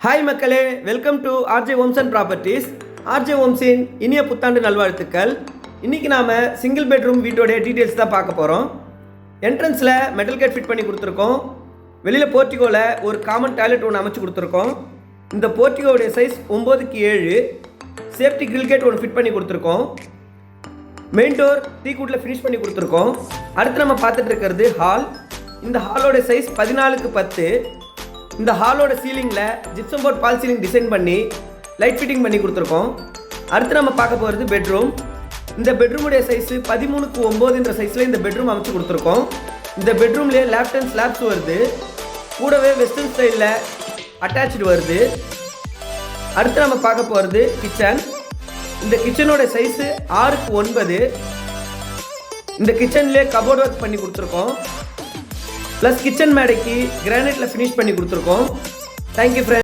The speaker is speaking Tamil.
ஹாய் மக்களே, welcome to RJ homes and properties. RJ ஹோம்ஸின் இனிய புத்தாண்டு நல்வாழ்த்துக்கள். இன்றைக்கி நாம் சிங்கிள் பெட்ரூம் வீட்டோடைய டீட்டெயில்ஸ் தான் பார்க்க போகிறோம். என்ட்ரன்ஸில் மெட்டல் கேட் ஃபிட் பண்ணி கொடுத்துருக்கோம். வெளியில் போர்ட்டிகோவில் ஒரு காமன் டாய்லெட் ஒன்று அமைச்சு கொடுத்துருக்கோம். இந்த போர்ட்டிகோவுடைய size 9x7. Safety grill gate ஒன்று ஃபிட் பண்ணி கொடுத்துருக்கோம். மெயின் டோர் டீக்குட்டில் ஃபினிஷ் பண்ணி கொடுத்துருக்கோம். அடுத்து நம்ம பார்த்துட்டு இருக்கிறது ஹால். இந்த ஹாலோட சைஸ் 14x10. இந்த ஹாலோட சீலிங்கில் ஜிப்சம் போர்ட் பால் சீலிங் டிசைன் பண்ணி லைட் ஃபிட்டிங் பண்ணி கொடுத்துருக்கோம். அடுத்து நம்ம பார்க்க போகிறது பெட்ரூம். இந்த பெட்ரூமுடைய சைஸு 13x9 சைஸில் இந்த பெட்ரூம் அமைச்சு கொடுத்துருக்கோம். இந்த பெட்ரூம்லேயே லேஃப்ட் அண்ட் ஸ்லாப்ஸ் வருது. கூடவே வெஸ்டர்ன் ஸ்டைலில் அட்டாச்சு வருது. அடுத்து நம்ம பார்க்க போகிறது கிச்சன். இந்த கிச்சனோட சைஸு 6x9. இந்த கிச்சன்லேயே கபோர்ட் ஒர்க் பண்ணி கொடுத்துருக்கோம். ப்ளஸ் கிச்சன் மேடைக்கு கிரானைட்டில் ஃபினிஷ் பண்ணி கொடுத்துருக்கோம். Thank you friends.